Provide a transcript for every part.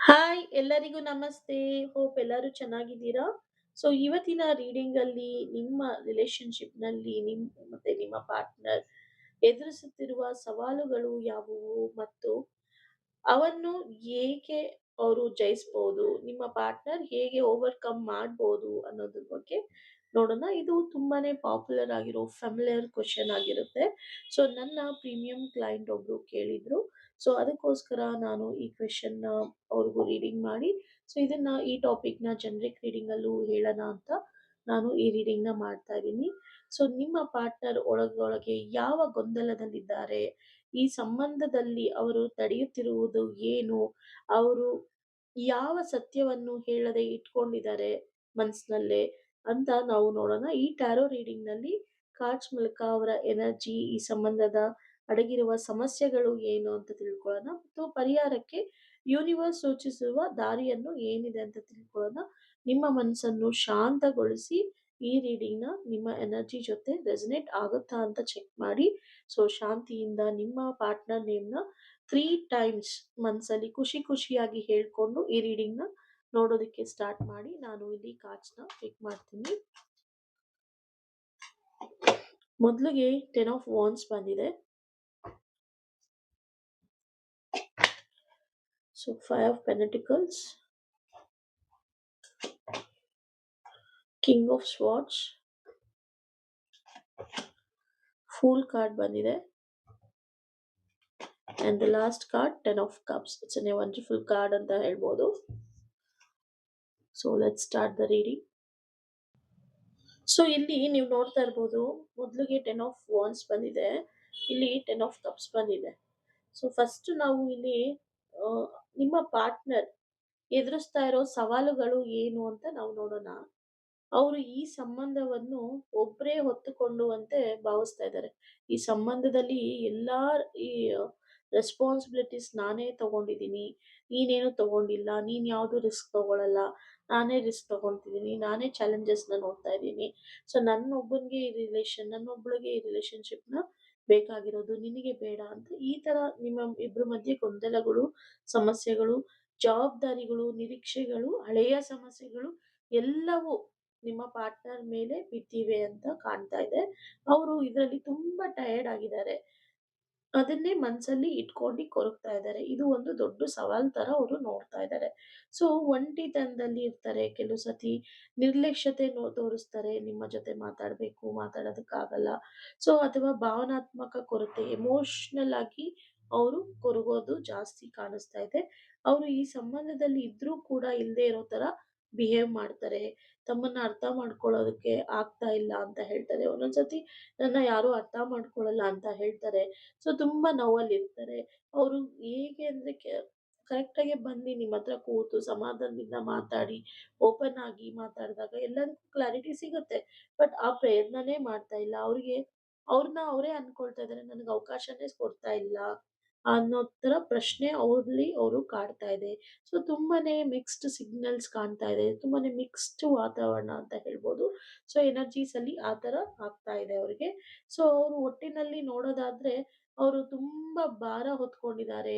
Hi ಎಲ್ಲರಿಗೂ ನಮಸ್ತೆ. Hope ಎಲ್ಲರೂ ಚೆನ್ನಾಗಿದ್ದೀರಾ? ಸೊ ಇವತ್ತಿನ ರೀಡಿಂಗ್ ಅಲ್ಲಿ ನಿಮ್ಮ ರಿಲೇಶನ್‌ಶಿಪ್‌ನಲ್ಲಿ ಮತ್ತೆ ನಿಮ್ಮ ಪಾರ್ಟ್ನರ್ ಎದುರಿಸುತ್ತಿರುವ ಸವಾಲುಗಳು ಯಾವುವು? ಮತ್ತು ಅವನ್ನು ಹೇಗೆ ಅವರು ಜಯಿಸ್ಬೋದು? ನಿಮ್ಮ ಪಾರ್ಟ್ನರ್ ಹೇಗೆ ಓವರ್‌ಕಮ್ ಮಾಡ್ಬೋದು? ಅನ್ನೋದ್ರ ಬಗ್ಗೆ ನೋಡೋಣ. ಇದು ತುಂಬಾನೇ ಪಾಪ್ಯುಲರ್ ಆಗಿರೋ ಫೆಮಿಲಿಯರ್ ಕ್ವೆಶ್ಚನ್ ಆಗಿರುತ್ತೆ. ಸೊ ನನ್ನ ಪ್ರೀಮಿಯಂ ಕ್ಲೈಂಟ್ ಒಬ್ರು ಕೇಳಿದ್ರು. ಸೊ ಅದಕ್ಕೋಸ್ಕರ ನಾನು ಈ ಕ್ವೆಶ್ಚನ್‌ನ ಅವ್ರಿಗೂ ರೀಡಿಂಗ್ ಮಾಡಿ, ಸೊ ಈ ಟಾಪಿಕ್‌ನ ಜೆನೆರಿಕ್ ರೀಡಿಂಗಲ್ಲೂ ಹೇಳೋಣ ಅಂತ ನಾನು ಈ ರೀಡಿಂಗ್‌ನ ಮಾಡ್ತಾ ಇದ್ದೀನಿ. ಸೊ ನಿಮ್ಮ ಪಾರ್ಟ್ನರ್ ಒಳಗೊಳಗೆ ಯಾವ ಗೊಂದಲದಲ್ಲಿದ್ದಾರೆ? ಈ ಸಂಬಂಧದಲ್ಲಿ ಅವರು ತಡೆಯುತ್ತಿರುವುದು ಏನು? ಅವರು ಯಾವ ಸತ್ಯವನ್ನು ಹೇಳದೆ ಇಟ್ಕೊಂಡಿದ್ದಾರೆ ಮನ್ಸ್‌ನಲ್ಲೇ ಅಂತ ನಾವು ನೋಡೋಣ. ಈ ಟ್ಯಾರೋ ರೀಡಿಂಗ್‌ನಲ್ಲಿ ಕಾರ್ಡ್ಸ್ ಮೂಲಕ ಅವರ ಎನರ್ಜಿ, ಈ ಸಂಬಂಧದ ಅಡಗಿರುವ ಸಮಸ್ಯೆಗಳು ಏನು ಅಂತ ತಿಳ್ಕೊಳ್ಳೋಣ ಮತ್ತು ಪರಿಹಾರಕ್ಕೆ ಯೂನಿವರ್ಸ್ ಸೂಚಿಸುವ ದಾರಿಯನ್ನು ಏನಿದೆ ಅಂತ ತಿಳ್ಕೊಳ್ಳೋಣ. ನಿಮ್ಮ ಮನಸ್ಸನ್ನು ಶಾಂತಗೊಳಿಸಿ ಈ ರೀಡಿಂಗ್‌ನ ನಿಮ್ಮ ಎನರ್ಜಿ ಜೊತೆ ರೆಸನೇಟ್ ಆಗುತ್ತಾ ಅಂತ ಚೆಕ್ ಮಾಡಿ. ಸೊ ಶಾಂತಿಯಿಂದ ನಿಮ್ಮ ಪಾರ್ಟ್ನರ್ ನೇಮ್‌ನ 3 ಟೈಮ್ಸ್ ಮನಸ್ಸಲ್ಲಿ ಖುಷಿ ಖುಷಿಯಾಗಿ ಹೇಳ್ಕೊಂಡು ಈ ರೀಡಿಂಗ್‌ನ ನೋಡೋದಕ್ಕೆ ಸ್ಟಾರ್ಟ್ ಮಾಡಿ. ನಾನು ಇಲ್ಲಿ ಕಾರ್ಡ್ಸ್‌ನ ಪಿಕ್ ಮಾಡ್ತೀನಿ. ಮೊದಲಿಗೆ 10 ಆಫ್ ವಾಂಡ್ಸ್ ಬಂದಿದೆ. So 5 of pentacles, king of swords, fool card ಬಂದಿದೆ. And the last card 10 of cups. It's a wonderful card ಅಂತ ಹೇಳ್ಬೋದು. So let's start the reading. So ಇಲ್ಲಿ ನೀವು ನೋಡ್ತಾ ಇರ್ಬೋದು, ಮೊದಲಿಗೆ 10 ಆಫ್ ವಾಂಡ್ಸ್ ಬಂದಿದೆ, ಇಲ್ಲಿ 10 ಆಫ್ ಕಪ್ಸ್ ಬಂದಿದೆ. ಸೊ ಫಸ್ಟ್ ನಾವು ಇಲ್ಲಿ ಆ, ನಿಮ್ಮ ಪಾರ್ಟ್ನರ್ ಎದುರಿಸ್ತಾ ಇರೋ ಸವಾಲುಗಳು ಏನು ಅಂತ ನಾವು ನೋಡೋಣ. ಅವರು ಈ ಸಂಬಂಧವನ್ನು ಒಬ್ಬರೇ ಹೊತ್ತುಕೊಳ್ಳುವಂತೆ ಭಾವಿಸ್ತಾ ಇದ್ದಾರೆ. ಈ ಸಂಬಂಧದಲ್ಲಿ ಎಲ್ಲಾ ಈ ರೆಸ್ಪಾನ್ಸಿಬಿಲಿಟೀಸ್ ನಾನೇ ತಗೊಂಡಿದ್ದೀನಿ, ನೀನೇನು ತಗೊಂಡಿಲ್ಲ, ನೀನ್ ಯಾವ್ದು ರಿಸ್ಕ್ ತಗೊಳಲ್ಲ, ನಾನೇ ರಿಸ್ಕ್ ತಗೊಂತಿದ್ದೀನಿ, ನಾನೇ ಚಾಲೆಂಜಸ್ನ ನೋಡ್ತಾ ಇದ್ದೀನಿ. ಸೊ ನನ್ನೊಬ್ಬನಿಗೆ ಈ ರಿಲೇಷನ್, ನನ್ನೊಬ್ಳಿಗೆ ಈ ರಿಲೇಶನ್ಶಿಪ್ನ ಬೇಕಾಗಿರೋದು, ನಿನಗೆ ಬೇಡ ಅಂತ ಈ ತರ ನಿಮ್ಮ ಇಬ್ರ ಮಧ್ಯೆ ಗೊಂದಲಗಳು, ಸಮಸ್ಯೆಗಳು, ಜವಾಬ್ದಾರಿಗಳು, ನಿರೀಕ್ಷೆಗಳು, ಹಳೆಯ ಸಮಸ್ಯೆಗಳು ಎಲ್ಲವೂ ನಿಮ್ಮ ಪಾರ್ಟ್ನರ್ ಮೇಲೆ ಬಿದ್ದಿವೆ ಅಂತ ಕಾಣ್ತಾ ಇದೆ. ಅವರು ಇದರಲ್ಲಿ ತುಂಬಾ ಟಯರ್ಡ್ ಆಗಿದ್ದಾರೆ. ಅದನ್ನೇ ಮನ್ಸಲ್ಲಿ ಇಟ್ಕೊಂಡು ಕೊರಗ್ತಾ ಇದ್ದಾರೆ. ಇದು ಒಂದು ದೊಡ್ಡ ಸವಾಲ್ ತರ ಅವರು ನೋಡ್ತಾ ಇದ್ದಾರೆ. ಸೊ ಒಂಟಿತನದಲ್ಲಿ ಇರ್ತಾರೆ. ಕೆಲವು ಸತಿ ನಿರ್ಲಕ್ಷ್ಯತೆ ತೋರಿಸ್ತಾರೆ. ನಿಮ್ಮ ಜೊತೆ ಮಾತಾಡ್ಬೇಕು, ಮಾತಾಡೋದಕ್ಕಾಗಲ್ಲ. ಸೊ ಅಥವಾ ಭಾವನಾತ್ಮಕ ಕೊರತೆ, ಎಮೋಷನಲ್ ಆಗಿ ಅವರು ಕೊರಗೋದು ಜಾಸ್ತಿ ಕಾಣಿಸ್ತಾ ಇದೆ. ಅವರು ಈ ಸಂಬಂಧದಲ್ಲಿ ಇದ್ರೂ ಕೂಡ ಇಲ್ಲದೆ ಇರೋ ತರ ಬಿಹೇವ್ ಮಾಡ್ತಾರೆ. ತಮ್ಮನ್ನ ಅರ್ಥ ಮಾಡ್ಕೊಳ್ಳೋದಕ್ಕೆ ಆಗ್ತಾ ಇಲ್ಲ ಅಂತ ಹೇಳ್ತಾರೆ. ಒಂದೊಂದ್ಸತಿ ನನ್ನ ಯಾರು ಅರ್ಥ ಮಾಡ್ಕೊಳ್ಳಲ್ಲ ಅಂತ ಹೇಳ್ತಾರೆ. ಸೊ ತುಂಬಾ ನೋವಲ್ಲಿರ್ತಾರೆ. ಅವರು ಹೇಗೆ ಅಂದ್ರೆ ಕರೆಕ್ಟ್ ಆಗಿ ಬಂದು ನಿಮ್ಮ ಹತ್ರ ಕೂತು ಸಮಾಧಾನದಿಂದ ಮಾತಾಡಿ, ಓಪನ್ ಆಗಿ ಮಾತಾಡಿದಾಗ ಎಲ್ಲದಕ್ಕೂ ಕ್ಲಾರಿಟಿ ಸಿಗುತ್ತೆ. ಬಟ್ ಆ ಪ್ರಯತ್ನನೇ ಮಾಡ್ತಾ ಇಲ್ಲ. ಅವ್ರಿಗೆ ಅವ್ರನ್ನ ಅವರೇ ಅನ್ಕೊಳ್ತಾ ಇದ್ದಾರೆ, ನನಗೆ ಅವಕಾಶನೇ ಕೊಡ್ತಾ ಇಲ್ಲ ಅನ್ನೋ ತರ ಪ್ರಶ್ನೆ ಅವ್ರಲ್ಲಿ ಅವರು ಕಾಡ್ತಾ ಇದೆ. ಸೊ ತುಂಬಾನೇ ಮಿಕ್ಸ್ಡ್ ಸಿಗ್ನಲ್ಸ್ ಕಾಣ್ತಾ ಇದೆ. ತುಂಬಾನೇ ಮಿಕ್ಸ್ಡ್ ವಾತಾವರಣ ಅಂತ ಹೇಳ್ಬೋದು. ಸೊ ಎನರ್ಜೀಸ್ ಅಲ್ಲಿ ಆ ತರ ಆಗ್ತಾ ಇದೆ ಅವ್ರಿಗೆ. ಸೊ ಅವರು ಒಟ್ಟಿನಲ್ಲಿ ನೋಡೋದಾದ್ರೆ ಅವರು ತುಂಬಾ ಭಾರ ಹೊತ್ಕೊಂಡಿದ್ದಾರೆ.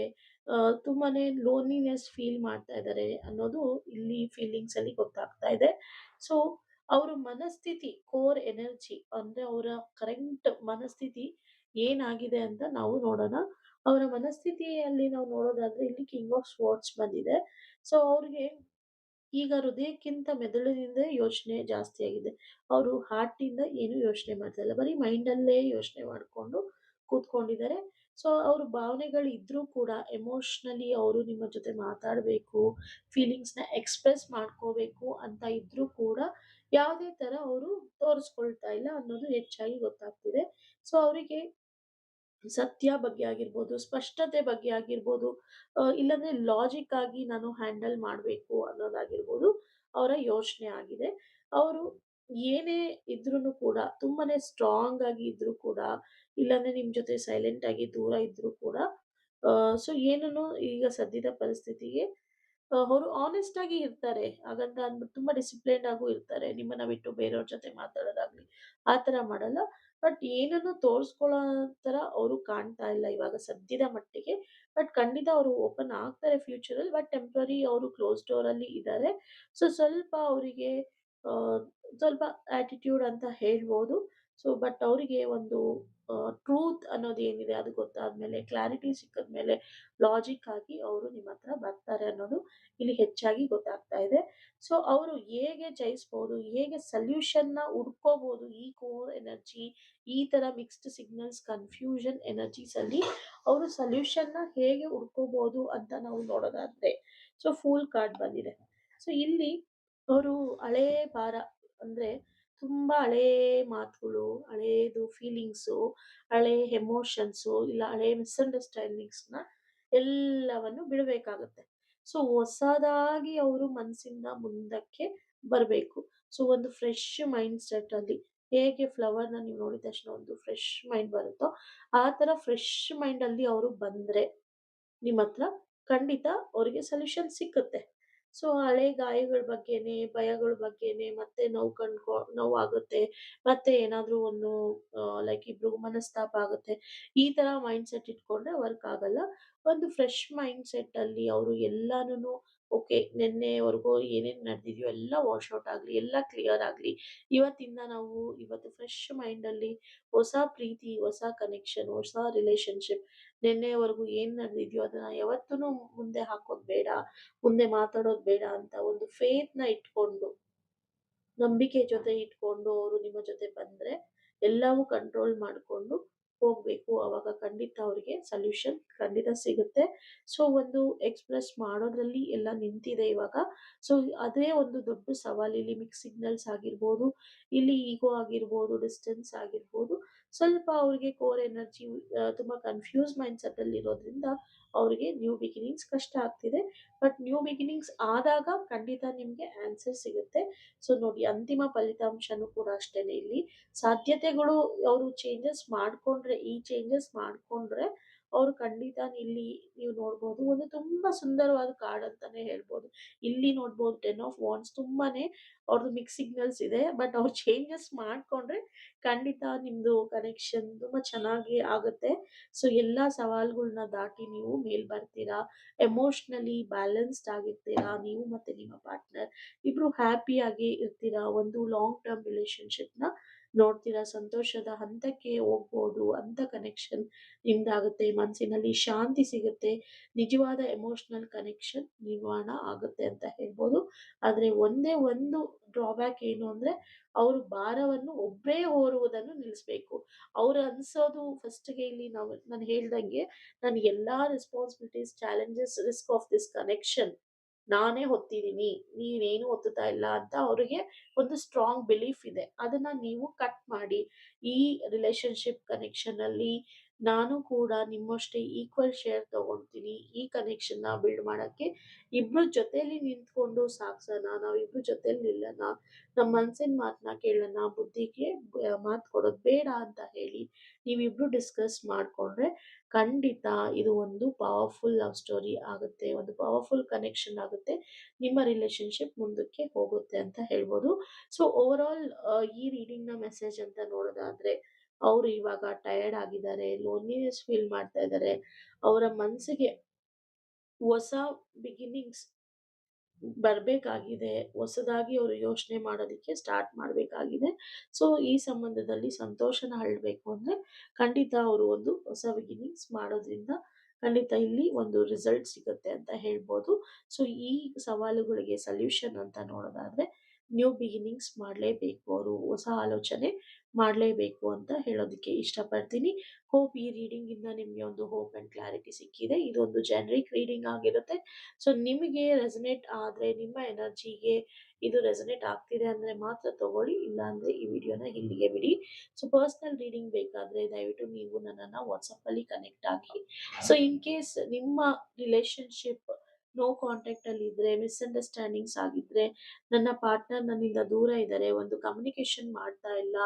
ತುಂಬಾನೇ ಲೋನ್ಲಿನೆಸ್ ಫೀಲ್ ಮಾಡ್ತಾ ಇದ್ದಾರೆ ಅನ್ನೋದು ಇಲ್ಲಿ ಫೀಲಿಂಗ್ಸ್ ಅಲ್ಲಿ ಗೊತ್ತಾಗ್ತಾ ಇದೆ. ಸೊ ಅವ್ರ ಮನಸ್ಥಿತಿ, ಕೋರ್ ಎನರ್ಜಿ ಅಂದ್ರೆ ಅವರ ಕರೆಂಟ್ ಮನಸ್ಥಿತಿ ಏನಾಗಿದೆ ಅಂತ ನಾವು ನೋಡೋಣ. ಅವರ ಮನಸ್ಥಿತಿಯಲ್ಲಿ ನಾವು ನೋಡೋದಾದ್ರೆ ಇಲ್ಲಿ ಕಿಂಗ್ ಆಫ್ ಸ್ವಾರ್ಡ್ಸ್ ಬಂದಿದೆ. ಸೊ ಅವ್ರಿಗೆ ಈಗ ಹೃದಯಕ್ಕಿಂತ ಮೆದುಳಿನಿಂದ ಯೋಚನೆ ಜಾಸ್ತಿ ಆಗಿದೆ. ಅವರು ಹಾರ್ಟಿಂದ ಏನು ಯೋಚನೆ ಮಾಡ್ತಾ ಇಲ್ಲ. ಬರೀ ಮೈಂಡಲ್ಲೇ ಯೋಚನೆ ಮಾಡ್ಕೊಂಡು ಕೂತ್ಕೊಂಡಿದ್ದಾರೆ. ಸೊ ಅವ್ರ ಭಾವನೆಗಳು ಇದ್ರೂ ಕೂಡ ಎಮೋಷನಲಿ ಅವರು ನಿಮ್ಮ ಜೊತೆ ಮಾತಾಡಬೇಕು, ಫೀಲಿಂಗ್ಸ್‌ನ ಎಕ್ಸ್‌ಪ್ರೆಸ್ ಮಾಡ್ಕೋಬೇಕು ಅಂತ ಇದ್ರೂ ಕೂಡ ಯಾವುದೇ ತರ ಅವರು ತೋರಿಸ್ಕೊಳ್ತಾ ಇಲ್ಲ ಅನ್ನೋದು ಹೆಚ್ಚಾಗಿ ಗೊತ್ತಾಗ್ತಿದೆ. ಸೊ ಅವರಿಗೆ ಸತ್ಯ ಬಗ್ಗೆ ಆಗಿರ್ಬೋದು, ಸ್ಪಷ್ಟತೆ ಬಗ್ಗೆ ಆಗಿರ್ಬೋದು, ಇಲ್ಲಾಂದ್ರೆ ಲಾಜಿಕ್ ಆಗಿ ನಾನು ಹ್ಯಾಂಡಲ್ ಮಾಡ್ಬೇಕು ಅನ್ನೋದಾಗಿರ್ಬೋದು, ಅವರ ಯೋಚನೆ ಆಗಿದೆ. ಅವರು ಏನೇ ಇದ್ರೂನು ಕೂಡ ತುಂಬಾನೇ ಸ್ಟ್ರಾಂಗ್ ಆಗಿ ಇದ್ರೂ ಕೂಡ, ಇಲ್ಲಾಂದ್ರೆ ನಿಮ್ ಜೊತೆ ಸೈಲೆಂಟ್ ಆಗಿ ದೂರ ಇದ್ರೂ ಕೂಡ, ಸೊ ಏನನ್ನು ಈಗ ಸದ್ಯದ ಪರಿಸ್ಥಿತಿಗೆ ಅವರು ಆನೆಸ್ಟ್ ಆಗಿ ಇರ್ತಾರೆ. ಹಾಗಂತ ಅಂದ್ಬಿಟ್ಟು ತುಂಬಾ ಡಿಸಿಪ್ಲಿನ್ಡ್ ಆಗೂ ಇರ್ತಾರೆ. ನಿಮ್ಮನ್ನ ಬಿಟ್ಟು ಬೇರೆಯವ್ರ ಜೊತೆ ಮಾತಾಡೋದಾಗ್ಲಿ, ಆ ತರ ಮಾಡಲ್ಲ. ಬಟ್ ಏನನ್ನು ತೋರಿಸ್ಕೊಳ್ಳೋ ತರ ಅವರು ಕಾಣ್ತಾ ಇಲ್ಲ ಇವಾಗ ಸದ್ಯದ ಮಟ್ಟಿಗೆ. ಬಟ್ ಖಂಡಿತ ಅವರು ಓಪನ್ ಆಗ್ತಾರೆ ಫ್ಯೂಚರಲ್ಲಿ. ಬಟ್ ಟೆಂಪ್ರರಿ ಅವರು ಕ್ಲೋಸ್ ಡೋರಲ್ಲಿ ಇದ್ದಾರೆ. ಸೊ ಸ್ವಲ್ಪ ಅವರಿಗೆ ಸ್ವಲ್ಪ ಆಟಿಟ್ಯೂಡ್ ಅಂತ ಹೇಳ್ಬೋದು. ಸೊ ಬಟ್ ಅವರಿಗೆ ಒಂದು ಟ್ರೂತ್ ಅನ್ನೋದು ಏನಿದೆ ಅದು ಗೊತ್ತಾದ್ಮೇಲೆ, ಕ್ಲಾರಿಟಿ ಸಿಕ್ಕಿದ್ಮೇಲೆ ಲಾಜಿಕ್ ಆಗಿ ಅವರು ನಿಮ್ಮ ಹತ್ರ ಬರ್ತಾರೆ ಅನ್ನೋದು ಇಲ್ಲಿ ಹೆಚ್ಚಾಗಿ ಗೊತ್ತಾಗ್ತಾ ಇದೆ. ಸೊ ಅವರು ಹೇಗೆ ಜಯಿಸ್ಬೋದು, ಹೇಗೆ ಸೊಲ್ಯೂಷನ್ನ ಹುಡ್ಕೋಬೋದು ಈ ಕೋರ್ ಎನರ್ಜಿ, ಈ ತರ ಮಿಕ್ಸ್ಡ್ ಸಿಗ್ನಲ್ಸ್ ಕನ್ಫ್ಯೂಷನ್ ಎನರ್ಜೀಸ್ ಅಲ್ಲಿ ಅವರು ಸೊಲ್ಯೂಷನ್ನ ಹೇಗೆ ಹುಡ್ಕೋಬಹುದು ಅಂತ ನಾವು ನೋಡೋದಾದ್ರೆ, ಸೊ ಫೂಲ್ ಕಾರ್ಡ್ ಬಂದಿದೆ. ಸೊ ಇಲ್ಲಿ ಅವರು ಹಳೇ ಭಾರ ಅಂದ್ರೆ ತುಂಬಾ ಹಳೇ ಮಾತುಗಳು, ಹಳೇದು ಫೀಲಿಂಗ್ಸು, ಹಳೇ ಎಮೋಷನ್ಸು, ಇಲ್ಲ ಹಳೇ ಮಿಸ್ಅಂಡರ್ಸ್ಟ್ಯಾಂಡಿಂಗ್ಸ್‌ನ ಎಲ್ಲವನ್ನು ಬಿಡಬೇಕಾಗುತ್ತೆ. ಸೊ ಹೊಸದಾಗಿ ಅವರು ಮನಸ್ಸಿಂದ ಮುಂದಕ್ಕೆ ಬರಬೇಕು. ಸೊ ಒಂದು ಫ್ರೆಶ್ ಮೈಂಡ್ ಸೆಟ್ ಅಲ್ಲಿ ಹೇಗೆ ಫ್ಲವರ್‌ನ ನೀವು ನೋಡಿದ ತಕ್ಷಣ ಒಂದು ಫ್ರೆಶ್ ಮೈಂಡ್ ಬರುತ್ತೋ, ಆ ತರ ಫ್ರೆಶ್ ಮೈಂಡ್ ಅಲ್ಲಿ ಅವರು ಬಂದ್ರೆ ನಿಮ್ಮತ್ರ ಖಂಡಿತ ಅವ್ರಿಗೆ ಸೊಲ್ಯೂಷನ್ ಸಿಕ್ಕುತ್ತೆ. ಸೊ ಹಳೆ ಗಾಯಗಳ ಬಗ್ಗೆನೇ, ಭಯಗಳ ಬಗ್ಗೆನೇ ಮತ್ತೆ ನೋವಾಗುತ್ತೆ. ಮತ್ತೆ ಏನಾದ್ರೂ ಒಂದು ಲೈಕ್ ಇಬ್ರಿಗೂ ಮನಸ್ತಾಪ ಆಗುತ್ತೆ. ಈ ತರ ಮೈಂಡ್ ಸೆಟ್ ಇಟ್ಕೊಂಡ್ರೆ ವರ್ಕ್ ಆಗಲ್ಲ. ಒಂದು ಫ್ರೆಶ್ ಮೈಂಡ್ ಸೆಟ್ ಅಲ್ಲಿ ಅವರು ಎಲ್ಲಾನುನು ಓಕೆ, ನಿನ್ನೆವರೆಗೂ ಏನೇನ್ ನಡೆದಿದ್ಯೋ ಎಲ್ಲ ವಾಶ್ ಔಟ್ ಆಗ್ಲಿ, ಎಲ್ಲ ಕ್ಲಿಯರ್ ಆಗ್ಲಿ. ಇವತ್ತಿಂದ ನಾವು ಇವತ್ತು ಫ್ರೆಶ್ ಮೈಂಡ್ ಅಲ್ಲಿ ಹೊಸ ಪ್ರೀತಿ, ಹೊಸ ಕನೆಕ್ಷನ್, ಹೊಸ ರಿಲೇಶನ್‌ಶಿಪ್, ನಿನ್ನೆವರೆಗೂ ಏನ್ ನಡೆದಿದ್ಯೋ ಅದನ್ನ ಯಾವತ್ತೂನು ಮುಂದೆ ಹಾಕೋದ್ ಬೇಡ, ಮುಂದೆ ಮಾತಾಡೋದ್ ಬೇಡ ಅಂತ ಒಂದು ಫೇತ್‌ನ ಇಟ್ಕೊಂಡು, ನಂಬಿಕೆ ಜೊತೆ ಇಟ್ಕೊಂಡು ಅವರು ನಿಮ್ಮ ಜೊತೆ ಬಂದ್ರೆ ಎಲ್ಲವೂ ಕಂಟ್ರೋಲ್ ಮಾಡ್ಕೊಂಡು ಹೋಗ್ಬೇಕು. ಅವಾಗ ಖಂಡಿತ ಅವ್ರಿಗೆ ಸೊಲ್ಯೂಷನ್ ಖಂಡಿತ ಸಿಗುತ್ತೆ. ಸೊ ಒಂದು ಎಕ್ಸ್‌ಪ್ರೆಸ್ ಮಾಡೋದ್ರಲ್ಲಿ ಎಲ್ಲ ನಿಂತಿದೆ ಇವಾಗ. ಸೊ ಅದೇ ಒಂದು ದೊಡ್ಡ ಸವಾಲು. ಇಲ್ಲಿ ಮಿಕ್ಸ್ ಸಿಗ್ನಲ್ಸ್ ಆಗಿರ್ಬೋದು, ಇಲ್ಲಿ ಈಗೋ ಆಗಿರ್ಬೋದು, ಡಿಸ್ಟೆನ್ಸ್ ಆಗಿರ್ಬೋದು. ಸ್ವಲ್ಪ ಅವ್ರಿಗೆ ಕೋರ್ ಎನರ್ಜಿ ತುಂಬಾ ಕನ್‌ಫ್ಯೂಸ್ ಮೈಂಡ್‌ಸೆಟ್ ಅಲ್ಲಿ ಇರೋದ್ರಿಂದ ಅವ್ರಿಗೆ ನ್ಯೂ ಬಿಗಿನಿಂಗ್ಸ್ ಕಷ್ಟ ಆಗ್ತಿದೆ. ಬಟ್ ನ್ಯೂ ಬಿಗಿನಿಂಗ್ಸ್ ಆದಾಗ ಖಂಡಿತ ನಿಮ್ಗೆ ಆನ್ಸರ್ ಸಿಗುತ್ತೆ. ಸೊ ನೋಡಿ, ಅಂತಿಮ ಫಲಿತಾಂಶನೂ ಕೂಡ ಅಷ್ಟೇನೆ ಇಲ್ಲಿ. ಸಾಧ್ಯತೆಗಳು ಅವರು ಚೇಂಜಸ್ ಮಾಡ್ಕೊಂಡ್ರೆ, ಈ ಚೇಂಜಸ್ ಮಾಡ್ಕೊಂಡ್ರೆ ಅವ್ರು ಖಂಡಿತ ಇಲ್ಲಿ ನೀವು ನೋಡ್ಬೋದು ಒಂದು ತುಂಬಾ ಸುಂದರವಾದ ಕಾರ್ಡ್ ಅಂತಾನೆ ಹೇಳ್ಬೋದು. ಇಲ್ಲಿ ನೋಡ್ಬೋದು 10 ಆಫ್ ವಾಂಡ್ಸ್ ತುಂಬಾನೇ ಅವ್ರದ್ದು ಮಿಕ್ಸ್ ಸಿಗ್ನಲ್ಸ್ ಇದೆ. ಬಟ್ ಅವ್ರು ಚೇಂಜಸ್ ಮಾಡ್ಕೊಂಡ್ರೆ ಖಂಡಿತ ನಿಮ್ದು ಕನೆಕ್ಷನ್ ತುಂಬಾ ಚೆನ್ನಾಗಿ ಆಗುತ್ತೆ. ಸೊ ಎಲ್ಲಾ ಸವಾಲುಗಳನ್ನ ದಾಟಿ ನೀವು ಮೇಲ್ ಬರ್ತೀರಾ. ಎಮೋಷನಲಿ ಬ್ಯಾಲೆನ್ಸ್ಡ್ ಆಗಿರ್ತೀರಾ ನೀವು ಮತ್ತೆ ನಿಮ್ಮ ಪಾರ್ಟ್ನರ್. ಇಬ್ರು ಹ್ಯಾಪಿಯಾಗಿ ಇರ್ತೀರಾ. ಒಂದು ಲಾಂಗ್ ಟರ್ಮ್ ರಿಲೇಶನ್‌ಶಿಪ್‌ನ ನೋಡ್ತೀರಾ. ಸಂತೋಷದ ಹಂತಕ್ಕೆ ಹೋಗ್ಬೋದು ಅಂತ ಕನೆಕ್ಷನ್ ನಿಮ್ದಾಗುತ್ತೆ. ಮನಸ್ಸಿನಲ್ಲಿ ಶಾಂತಿ ಸಿಗುತ್ತೆ. ನಿಜವಾದ ಎಮೋಷನಲ್ ಕನೆಕ್ಷನ್ ನಿರ್ಮಾಣ ಆಗುತ್ತೆ ಅಂತ ಹೇಳ್ಬೋದು. ಆದ್ರೆ ಒಂದೇ ಒಂದು ಡ್ರಾಬ್ಯಾಕ್ ಏನು ಅಂದ್ರೆ, ಅವರು ಭಾರವನ್ನು ಒಬ್ಬರೇ ಹೊರುವುದನ್ನು ನಿಲ್ಲಿಸ್ಬೇಕು. ಅವ್ರು ಅನ್ಸೋದು ಫಸ್ಟ್‌ಗೆ ಇಲ್ಲಿ ನಾನು ಹೇಳ್ದಂಗೆ, ನಾನು ಎಲ್ಲಾ responsibilities, challenges, risk of this connection ನಾನೇ ಹೊತ್ತಿದೀನಿ, ನೀವೇನು ಒತ್ತುತ್ತಾ ಇಲ್ಲ ಅಂತ ಅವ್ರಿಗೆ ಒಂದು ಸ್ಟ್ರಾಂಗ್ ಬಿಲೀಫ್ ಇದೆ. ಅದನ್ನ ನೀವು ಕಟ್ ಮಾಡಿ, ಈ ರಿಲೇಶನ್‌ಶಿಪ್ ಕನೆಕ್ಷನ್ ಅಲ್ಲಿ ನಾನು ಕೂಡ ನಿಮ್ಮಷ್ಟೇ ಈಕ್ವಲ್ ಶೇರ್ ತಗೊಳ್ತೀನಿ. ಈ ಕನೆಕ್ಷನ್‌ನ ಬಿಲ್ಡ್ ಮಾಡಕ್ಕೆ ಇಬ್ರು ಜೊತೆಲಿ ನಿಂತ್ಕೊಂಡು ಸಾಗ್ಸೋಣ, ನಾವಿಬ್ರು ಜೊತೆಲಿ ನಿಲ್ಲೋಣ, ನಮ್ಮ ಮನ್ಸಿನ ಮಾತನ್ನ ಕೇಳೋಣ, ಬುದ್ಧಿಗೆ ಮಾತು ಕೊಡೋದು ಬೇಡ ಅಂತ ಹೇಳಿ ನೀವಿಬ್ರು ಡಿಸ್ಕಸ್ ಮಾಡ್ಕೊಂಡ್ರೆ ಖಂಡಿತ ಇದು ಒಂದು ಪವರ್‌ಫುಲ್ ಲವ್ ಸ್ಟೋರಿ ಆಗುತ್ತೆ. ಒಂದು ಪವರ್‌ಫುಲ್ ಕನೆಕ್ಷನ್ ಆಗುತ್ತೆ. ನಿಮ್ಮ ರಿಲೇಶನ್‌ಶಿಪ್ ಮುಂದಕ್ಕೆ ಹೋಗುತ್ತೆ ಅಂತ ಹೇಳ್ಬೋದು. ಸೊ ಓವರ್ ಆಲ್ ಈ ರೀಡಿಂಗ್‌ನ ಮೆಸೇಜ್ ಅಂತ ನೋಡೋದಾದ್ರೆ, ಅವ್ರು ಇವಾಗ ಟಯರ್ಡ್ ಆಗಿದ್ದಾರೆ, ಲೋನ್ಲಿನೆಸ್ ಫೀಲ್ ಮಾಡ್ತಾ ಇದ್ದಾರೆ. ಅವರ ಮನಸ್ಸಿಗೆ ಹೊಸ ಬಿಗಿನಿಂಗ್ಸ್ ಬರ್ಬೇಕಾಗಿದೆ. ಹೊಸದಾಗಿ ಅವರು ಯೋಚನೆ ಮಾಡೋದಕ್ಕೆ ಸ್ಟಾರ್ಟ್ ಮಾಡ್ಬೇಕಾಗಿದೆ. ಸೊ ಈ ಸಂಬಂಧದಲ್ಲಿ ಸಂತೋಷನ ಹರಡ್ಬೇಕು ಅಂದ್ರೆ ಖಂಡಿತ ಅವರು ಒಂದು ಹೊಸ ಬಿಗಿನಿಂಗ್ಸ್ ಮಾಡೋದ್ರಿಂದ ಖಂಡಿತ ಇಲ್ಲಿ ಒಂದು ರಿಸಲ್ಟ್ ಸಿಗುತ್ತೆ ಅಂತ ಹೇಳ್ಬೋದು. ಸೊ ಈ ಸವಾಲುಗಳಿಗೆ ಸೊಲ್ಯೂಷನ್ ಅಂತ ನೋಡೋದಾದ್ರೆ ನ್ಯೂ ಬಿಗಿನಿಂಗ್ಸ್ ಮಾಡಲೇಬೇಕು. ಅವರು ಹೊಸ ಆಲೋಚನೆ ಮಾಡಲೇಬೇಕು ಅಂತ ಹೇಳೋದಕ್ಕೆ ಇಷ್ಟಪಡ್ತೀನಿ. ಹೋಪ್ ಈ ರೀಡಿಂಗ್ ಇಂದ ನಿಮ್ಗೆ ಒಂದು ಹೋಪ್ ಅಂಡ್ ಕ್ಲಾರಿಟಿ ಸಿಕ್ಕಿದೆ. ಇದೊಂದು ಜನರಿಕ್ ರೀಡಿಂಗ್ ಆಗಿರುತ್ತೆ. ಸೊ ನಿಮಗೆ ರೆಸನೇಟ್ ಆದ್ರೆ, ನಿಮ್ಮ ಎನರ್ಜಿಗೆ ಇದು ರೆಸನೇಟ್ ಆಗ್ತಿದೆ ಅಂದ್ರೆ ಮಾತ್ರ ತಗೊಳ್ಳಿ. ಇಲ್ಲ ಅಂದ್ರೆ ಈ ವಿಡಿಯೋನ ಇಲ್ಲಿಗೆ ಬಿಡಿ. ಸೊ ಪರ್ಸನಲ್ ರೀಡಿಂಗ್ ಬೇಕಾದ್ರೆ ದಯವಿಟ್ಟು ನೀವು ನನ್ನನ್ನ ವಾಟ್ಸಪ್ ಅಲ್ಲಿ ಕನೆಕ್ಟ್ ಆಗಿ. ಸೊ ಇನ್ ಕೇಸ್ ನಿಮ್ಮ ರಿಲೇಶನ್ಶಿಪ್ ನೋ ಕಾಂಟ್ಯಾಕ್ಟ್ ಅಲ್ಲಿ ಇದ್ರೆ, ಮಿಸ್ಅಂಡರ್ಸ್ಟ್ಯಾಂಡಿಂಗ್ಸ್ ಆಗಿದ್ರೆ, ನನ್ನ ಪಾರ್ಟ್ನರ್ ನನ್ನಿಂದ ದೂರ ಇದ್ದಾರೆ, ಒಂದು ಕಮ್ಯುನಿಕೇಶನ್ ಮಾಡ್ತಾ ಇಲ್ಲ,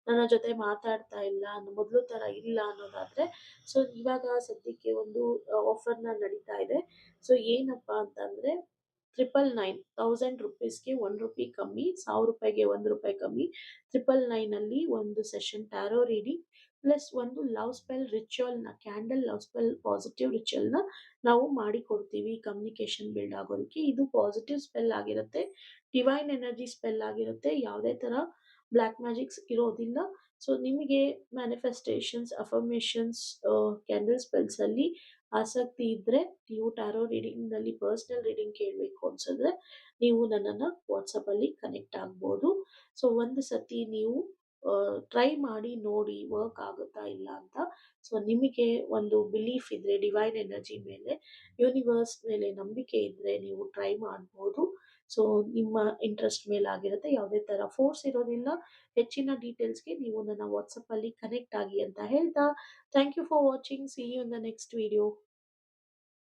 ನನ್ನ ಜೊತೆ ಮಾತಾಡ್ತಾ ಇಲ್ಲ, ಮೊದಲು ತರ ಇಲ್ಲ ಅನ್ನೋದಾದ್ರೆ, ಸೊ ಇವಾಗ ಸದ್ಯಕ್ಕೆ ಒಂದು ಆಫರ್‌ನ ನಡೀತಾ ಇದೆ. ಸೊ ಏನಪ್ಪಾ ಅಂತಂದ್ರೆ 999 1000 1 ರೂಪಿ ಕಮ್ಮಿ, ₹1000 1 ರೂಪಾಯಿ ಕಮ್ಮಿ. 999 ಅಲ್ಲಿ ಒಂದು ಸೆಷನ್ ಟ್ಯಾರೋ ರೀಡಿಂಗ್ ಪ್ಲಸ್ ಒಂದು ಲವ್ ಸ್ಪೆಲ್ ರಿಚುವಲ್‌ನ ಕ್ಯಾಂಡಲ್ ಲವ್ ಸ್ಪೆಲ್ ಪಾಸಿಟಿವ್ ರಿಚುವಲ್‌ನ ನಾವು ಮಾಡಿಕೊಡ್ತೀವಿ ಕಮ್ಯುನಿಕೇಷನ್ ಬಿಲ್ಡ್ ಆಗೋದಕ್ಕೆ. ಇದು ಪಾಸಿಟಿವ್ ಸ್ಪೆಲ್ ಆಗಿರುತ್ತೆ. ಡಿವೈನ್ ಎನರ್ಜಿ ಸ್ಪೆಲ್ ಆಗಿರುತ್ತೆ. ಯಾವುದೇ ಥರ ಬ್ಲಾಕ್ ಮ್ಯಾಜಿಕ್ಸ್ ಇರೋದಿಲ್ಲ. ಸೊ ನಿಮಗೆ ಮ್ಯಾನಿಫೆಸ್ಟೇಷನ್ಸ್, ಅಫರ್ಮೇಷನ್ಸ್, ಕ್ಯಾಂಡಲ್ ಸ್ಪೆಲ್ಸಲ್ಲಿ ಆಸಕ್ತಿ ಇದ್ದರೆ, ನೀವು ಟ್ಯಾರೋ ರೀಡಿಂಗ್‌ನಲ್ಲಿ ಪರ್ಸನಲ್ ರೀಡಿಂಗ್ ಕೇಳಬೇಕು ಅನ್ಸಿದ್ರೆ, ನೀವು ನನ್ನನ್ನು ವಾಟ್ಸಪ್ಪಲ್ಲಿ ಕನೆಕ್ಟ್ ಆಗ್ಬೋದು. ಸೊ ಒಂದು ಸತಿ ನೀವು ಟ್ರೈ ಮಾಡಿ ನೋಡಿ ವರ್ಕ್ ಆಗುತ್ತಾ ಇಲ್ಲ ಅಂತ. ಸೊ ನಿಮಗೆ ಒಂದು ಬಿಲೀಫ್ ಇದ್ದರೆ ಡಿವೈನ್ ಎನರ್ಜಿ ಮೇಲೆ, ಯೂನಿವರ್ಸ್ ಮೇಲೆ ನಂಬಿಕೆ ಇದ್ದರೆ ನೀವು ಟ್ರೈ ಮಾಡ್ಬೋದು. ಸೊ ನಿಮ್ಮ ಇಂಟ್ರೆಸ್ಟ್ ಮೇಲಾಗಿರುತ್ತೆ. ಯಾವುದೇ ಥರ ಫೋರ್ಸ್ ಇರೋದಿಲ್ಲ. ಹೆಚ್ಚಿನ ಡೀಟೇಲ್ಸ್‌ಗೆ ನೀವು ನನ್ನ ವಾಟ್ಸಪ್ಪಲ್ಲಿ ಕನೆಕ್ಟ್ ಆಗಿ ಅಂತ ಹೇಳ್ತಾ, thank you for watching. See you in the next video.